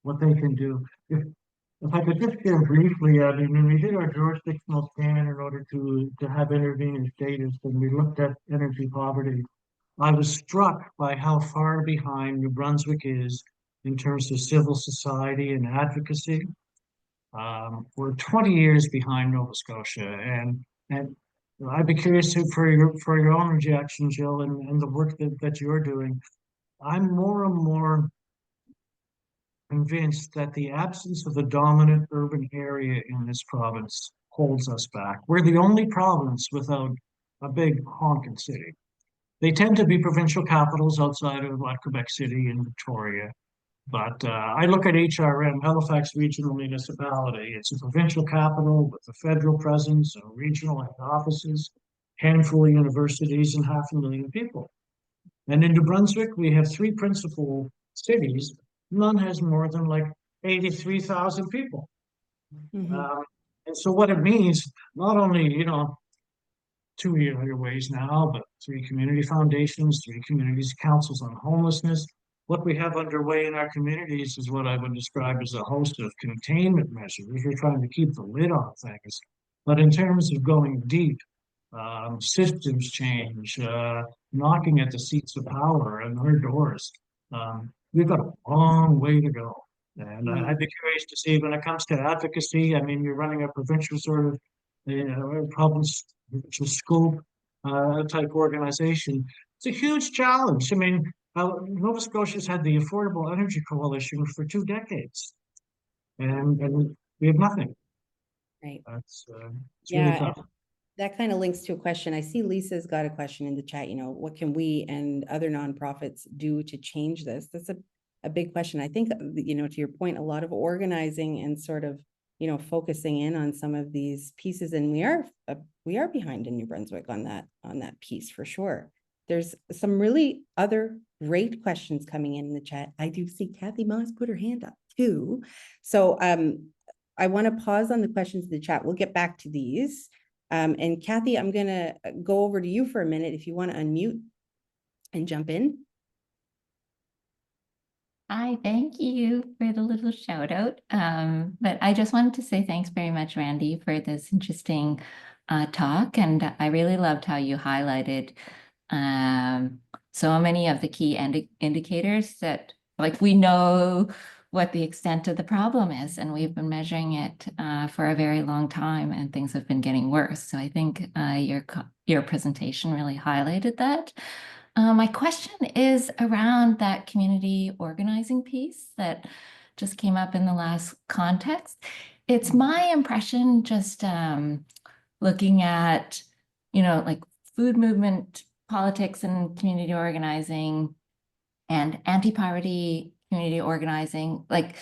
what they can do. If I could just share briefly, I mean, when we did our jurisdictional scan in order to have intervening status, and we looked at energy poverty, I was struck by how far behind New Brunswick is in terms of civil society and advocacy. We're 20 years behind Nova Scotia, and I'd be curious for your own reaction, Jill, and the work that you're doing. I'm more and more convinced that the absence of a dominant urban area in this province holds us back. We're the only province without a big honking city. They tend to be provincial capitals outside of Quebec City and Victoria. But I look at HRM, Halifax Regional Municipality. It's a provincial capital with a federal presence and regional head offices, handful of universities, and 500,000 people. And in New Brunswick, we have three principal cities. None has more than like 83,000 people. And so what it means, not only, 2 year ways now, but 3 community foundations, 3 communities councils on homelessness. What we have underway in our communities is what I would describe as a host of containment measures. We're trying to keep the lid on things. But in terms of going deep, systems change, knocking at the seats of power and their doors, we've got a long way to go. And I'd be curious to see when it comes to advocacy. I mean, you're running a provincial sort of province scope type organization. It's a huge challenge. I mean, Nova Scotia's had the Affordable Energy Coalition for 2 decades, and we have nothing. Right. It's yeah, really tough. That kind of links to a question. I see Lisa's got a question in the chat. What can we and other nonprofits do to change this? That's a big question. I think, to your point, a lot of organizing and sort of, focusing in on some of these pieces, and we are behind in New Brunswick on that piece for sure. There's some really other great questions coming in the chat. I do see Kathy Moss put her hand up too. So I want to pause on the questions in the chat. We'll get back to these. And Kathy, I'm going to go over to you for a minute if you want to unmute and jump in. Hi, thank you for the little shout out. But I just wanted to say thanks very much, Randy, for this interesting talk. And I really loved how you highlighted so many of the key indicators that, like, we know what the extent of the problem is, and we've been measuring it for a very long time, and things have been getting worse. So I think your presentation really highlighted that. My question is around that community organizing piece that just came up in the last context. It's my impression, just looking at, like food movement, politics and community organizing and anti-poverty community organizing, like,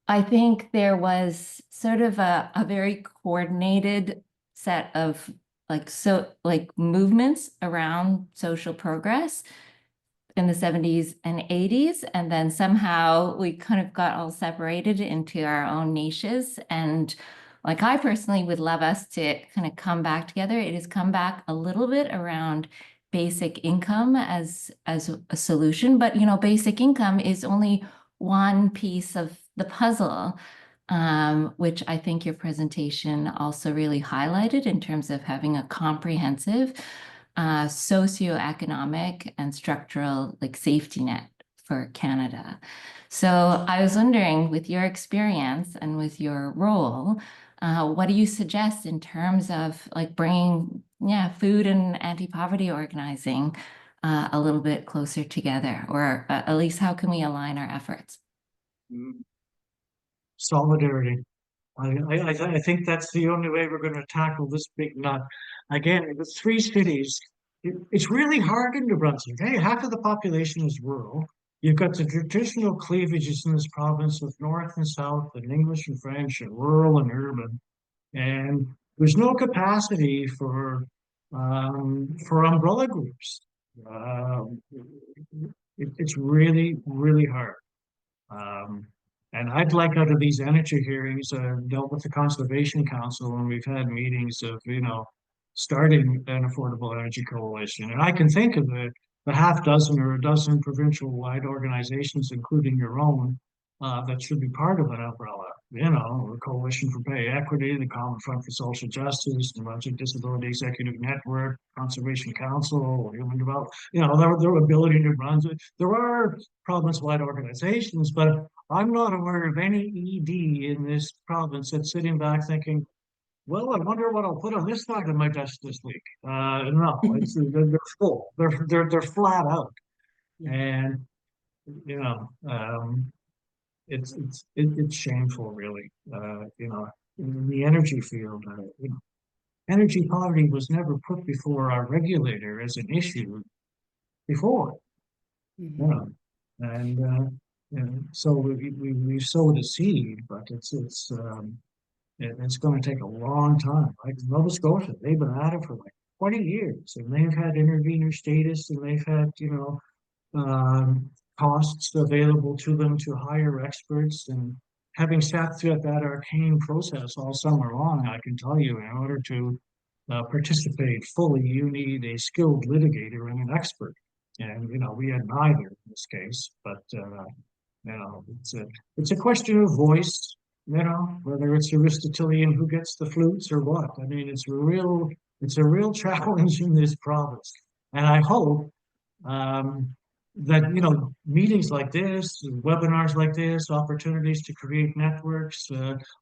I think there was sort of a very coordinated set of movements around social progress in the 70s and 80s. And then somehow we kind of got all separated into our own niches. And like, I personally would love us to kind of come back together. It has come back a little bit around basic income as a solution, but basic income is only one piece of the puzzle, which I think your presentation also really highlighted in terms of having a comprehensive socioeconomic and structural safety net for Canada. So I was wondering, with your experience and with your role, what do you suggest in terms of bringing food and anti-poverty organizing a little bit closer together, or at least how can we align our efforts? Solidarity. I think that's the only way we're going to tackle this big nut. Again, the three cities, it's really hard in New Brunswick. Hey, half of the population is rural. You've got the traditional cleavages in this province with north and south, and English and French, and rural and urban. And there's no capacity for umbrella groups. It's really, really hard. And I'd like, out of these energy hearings, dealt with the Conservation Council, and we've had meetings of, starting an affordable energy coalition. And I can think of the half dozen or a dozen provincial-wide organizations, including your own, that should be part of an umbrella. The Coalition for Pay Equity, the Common Front for Social Justice, the Brunswick Disability Executive Network, Conservation Council, Human Development. Their ability to run. There are province-wide organizations, but I'm not aware of any ED in this province that's sitting back thinking, well, I wonder what I'll put on this side of my desk this week. No, they're full. They're flat out, and it's shameful, really. In the energy field, energy poverty was never put before our regulator as an issue before. And so we sowed a seed, but it's going to take a long time. Like Nova Scotia, they've been at it for 20 years, and they've had intervenor status, and they've had costs available to them to hire experts. And having sat through that arcane process all summer long, I can tell you, in order to participate fully, you need a skilled litigator and an expert. And we had neither in this case, but it's a question of voice. Whether it's Aristotelian who gets the flutes or what. I mean, it's a real challenge in this province. And I hope that meetings like this, webinars like this, opportunities to create networks,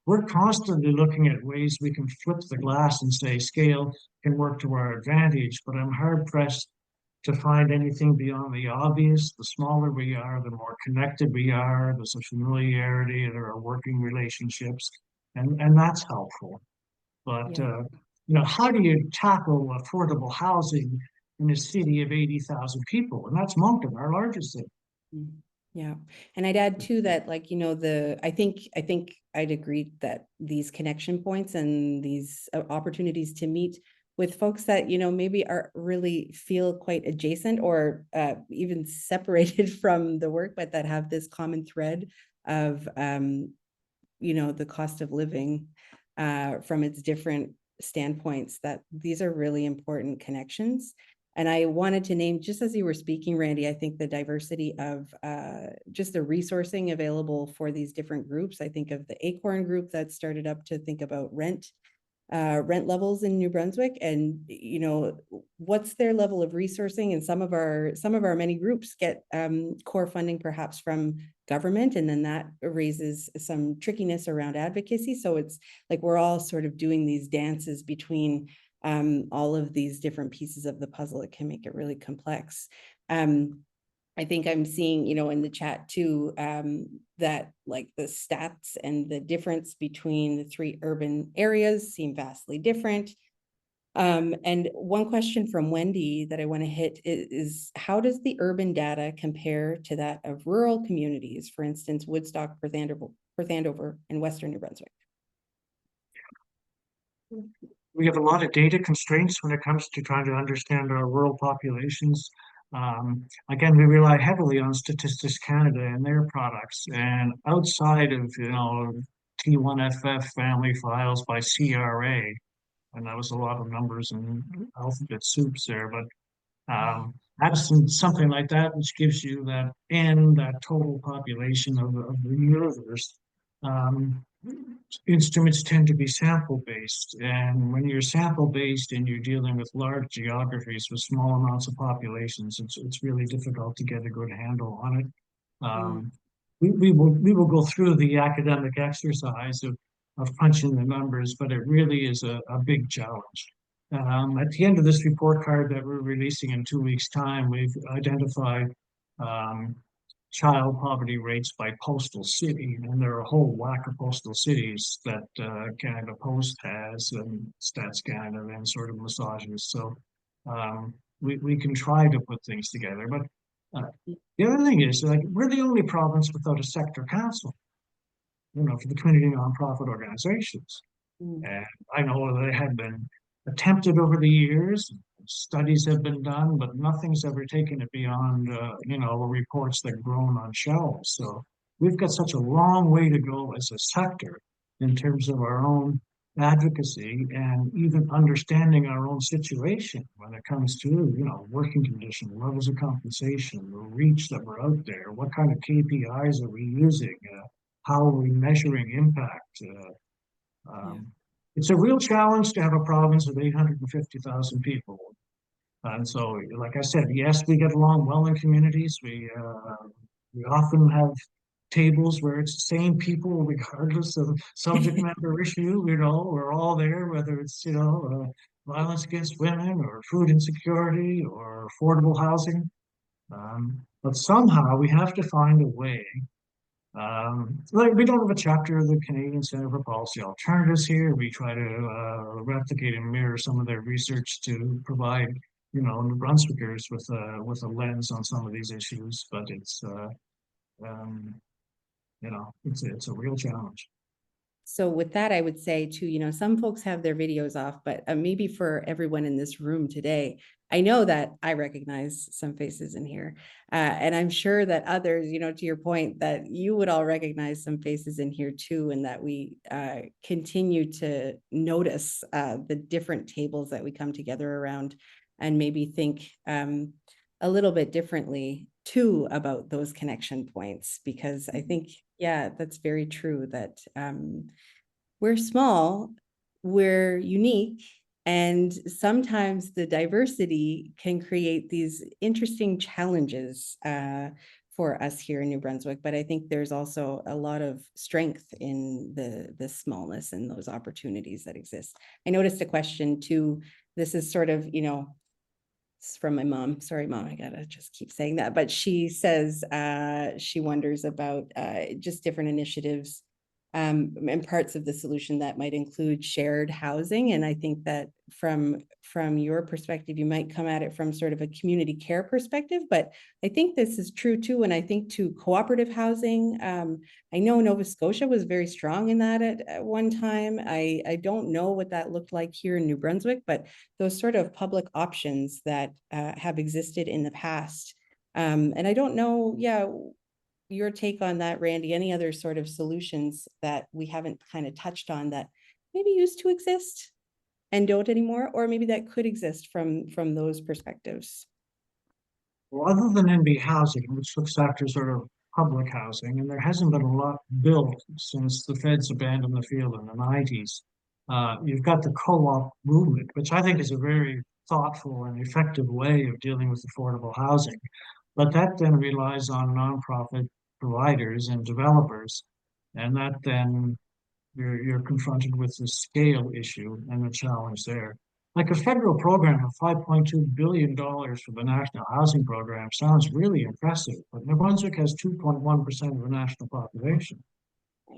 we're constantly looking at ways we can flip the glass and say scale can work to our advantage. But I'm hard pressed to find anything beyond the obvious. The smaller we are, the more connected we are. There's a familiarity, there are working relationships, and that's helpful. But how do you tackle affordable housing in a city of 80,000 people? And that's Moncton, our largest city. Yeah, and I'd add too that, I think I'd agree that these connection points and these opportunities to meet with folks that, maybe are really feel quite adjacent or even separated from the work, but that have this common thread of, the cost of living from its different standpoints, that these are really important connections. And I wanted to name, just as you were speaking, Randy, I think the diversity of just the resourcing available for these different groups. I think of the Acorn group that started up to think about rent levels in New Brunswick, and what's their level of resourcing. And some of our many groups get core funding perhaps from government, and then that raises some trickiness around advocacy. So it's like we're all sort of doing these dances between all of these different pieces of the puzzle. It can make it really complex. I think I'm seeing, in the chat too, that like the stats and the difference between the 3 urban areas seem vastly different. And one question from Wendy that I want to hit is how does the urban data compare to that of rural communities, for instance, Woodstock, Perth Andover, and Western New Brunswick? We have a lot of data constraints when it comes to trying to understand our rural populations. Again, we rely heavily on Statistics Canada and their products, and outside of T1FF family files by CRA, and that was a lot of numbers and alphabet soups there, but absent something like that, which gives you that total population of the universe. Instruments tend to be sample-based, and when you're sample-based and you're dealing with large geographies with small amounts of populations, it's really difficult to get a good handle on it. We will go through the academic exercise of crunching the numbers, but it really is a big challenge. At the end of this report card that we're releasing in 2 weeks' time, we've identified child poverty rates by postal city, and there are a whole whack of postal cities that Canada Post has and Stats Canada then sort of massages. So we can try to put things together, but the other thing is, like, we're the only province without a sector council, for the community nonprofit organizations. And I know they have been attempted over the years. Studies have been done, but nothing's ever taken it beyond, reports that grown on shelves. So we've got such a long way to go as a sector in terms of our own advocacy and even understanding our own situation when it comes to, working conditions, levels of compensation, the reach that we're out there, what kind of KPIs are we using, how are we measuring impact? It's a real challenge to have a province of 850,000 people. And so, like I said, yes, we get along well in communities. We often have tables where it's the same people, regardless of subject matter issue. We're all there, whether it's violence against women or food insecurity or affordable housing. But somehow we have to find a way. We don't have a chapter of the Canadian Centre for Policy Alternatives here. We try to replicate and mirror some of their research to provide, New Brunswickers with a lens on some of these issues. But it's a real challenge. So with that, I would say too, some folks have their videos off, but maybe for everyone in this room today, I know that I recognize some faces in here. And I'm sure that others, to your point, that you would all recognize some faces in here too, and that we continue to notice the different tables that we come together around and maybe think a little bit differently too about those connection points, because I think, yeah, that's very true that we're small, we're unique, and sometimes the diversity can create these interesting challenges for us here in New Brunswick. But I think there's also a lot of strength in the smallness and those opportunities that exist. I noticed a question too. This is sort of, it's from my mom. Sorry, Mom, I gotta just keep saying that. But she says she wonders about just different initiatives and parts of the solution that might include shared housing. And I think that from your perspective, you might come at it from sort of a community care perspective, but I think this is true too. And I think to cooperative housing, I know Nova Scotia was very strong in that at one time. I don't know what that looked like here in New Brunswick, but those sort of public options that have existed in the past. And I don't know, your take on that, Randy, any other sort of solutions that we haven't kind of touched on that maybe used to exist and don't anymore, or maybe that could exist from those perspectives? Well, other than NB Housing, which looks after sort of public housing, and there hasn't been a lot built since the feds abandoned the field in the 90s. You've got the co-op movement, which I think is a very thoughtful and effective way of dealing with affordable housing. But that then relies on nonprofit providers and developers. And that then you're confronted with the scale issue and the challenge there. Like a federal program of $5.2 billion for the National Housing Program sounds really impressive, but New Brunswick has 2.1% of the national population.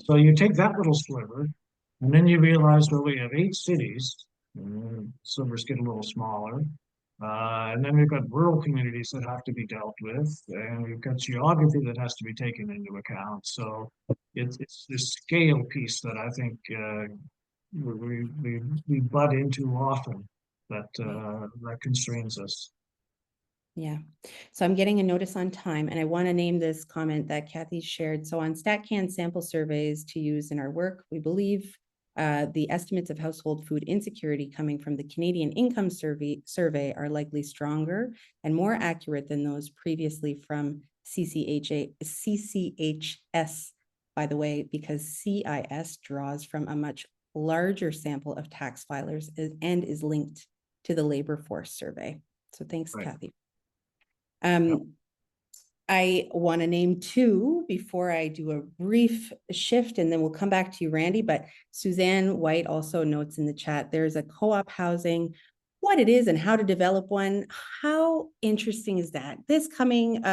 So you take that little sliver, and then you realize, well, we have 8 cities, slivers get a little smaller, and then we've got rural communities that have to be dealt with, and we've got geography that has to be taken into account. So it's the scale piece that I think we butt into often that that constrains us. Yeah. So I'm getting a notice on time, and I want to name this comment that Kathy shared. So on StatCan sample surveys to use in our work, we believe the estimates of household food insecurity coming from the Canadian Income Survey are likely stronger and more accurate than those previously from CCHS, by the way, because CIS draws from a much larger sample of tax filers and is linked to the labor force survey. So thanks, Right. Kathy. I want to name 2 before I do a brief shift, and then we'll come back to you, Randy. But Suzanne White also notes in the chat, there's a co-op housing, what it is and how to develop one. How interesting is that? This coming,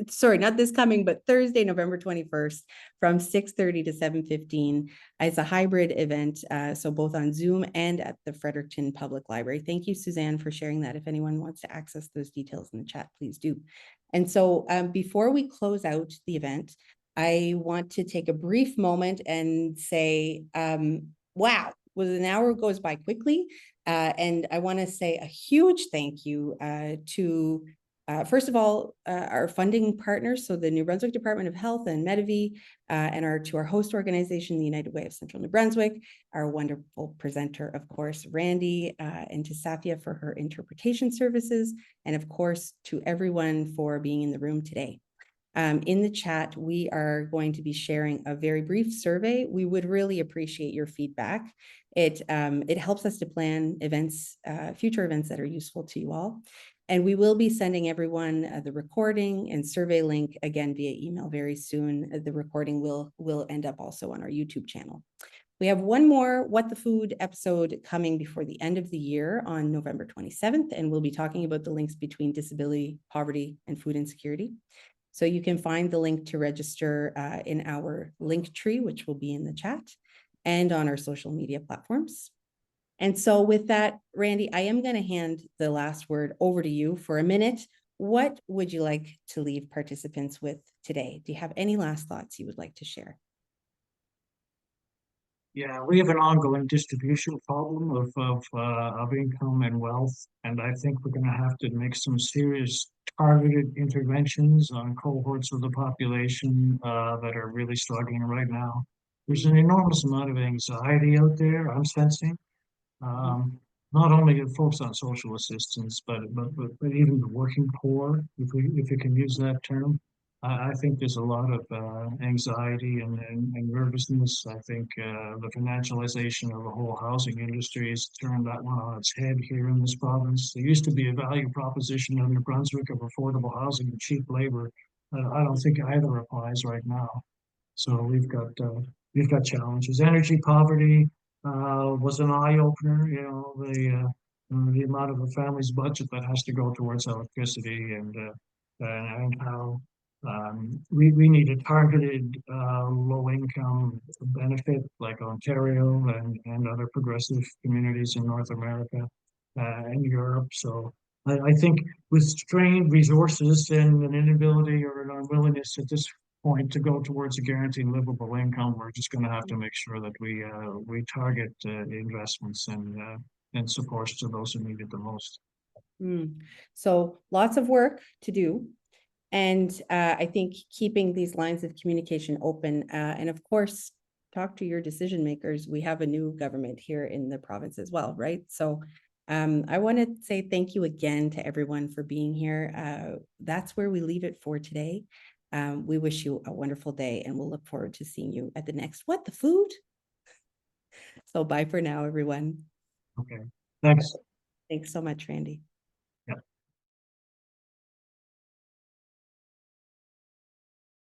sorry, not this coming, but Thursday, November 21st from 6:30 to 7:15. It's a hybrid event, so both on Zoom and at the Fredericton Public Library. Thank you, Suzanne, for sharing that. If anyone wants to access those details in the chat, please do. And so before we close out the event, I want to take a brief moment and say, wow, well, an hour goes by quickly. And I want to say a huge thank you to, first of all, our funding partners, so the New Brunswick Department of Health and Medavie, and to our host organization, the United Way of Central New Brunswick, our wonderful presenter, of course, Randy, and to Safia for her interpretation services, and of course, to everyone for being in the room today. In the chat, we are going to be sharing a very brief survey. We would really appreciate your feedback. It helps us to plan events, future events that are useful to you all. And we will be sending everyone the recording and survey link again via email very soon. The recording will end up also on our YouTube channel. We have one more What the Food episode coming before the end of the year on November 27th, and we'll be talking about the links between disability, poverty, and food insecurity. So you can find the link to register in our link tree, which will be in the chat, and on our social media platforms. And so with that, Randy, I am going to hand the last word over to you for a minute. What would you like to leave participants with today? Do you have any last thoughts you would like to share? Yeah, we have an ongoing distribution problem of income and wealth, and I think we're going to have to make some serious targeted interventions on cohorts of the population that are really struggling right now. There's an enormous amount of anxiety out there, I'm sensing, not only of folks on social assistance, but even the working poor, if we can use that term. I think there's a lot of anxiety and nervousness. I think the financialization of the whole housing industry has turned that one on its head here in this province. There used to be a value proposition in New Brunswick of affordable housing and cheap labor. I don't think either applies right now. So we've got challenges. Energy poverty was an eye opener. You know, the amount of a family's budget that has to go towards electricity and how We need a targeted low-income benefit like Ontario and other progressive communities in North America and Europe. So I think with strained resources and an inability or an unwillingness at this point to go towards a guaranteed livable income, we're just going to have to make sure that we target investments and supports to those who need it the most. So lots of work to do. And I think keeping these lines of communication open, and of course, talk to your decision makers. We have a new government here in the province as well, right? So I want to say thank you again to everyone for being here. That's where we leave it for today. We wish you a wonderful day, and we'll look forward to seeing you at the next What the Food? So bye for now, everyone. Okay, thanks. Thanks so much, Randy.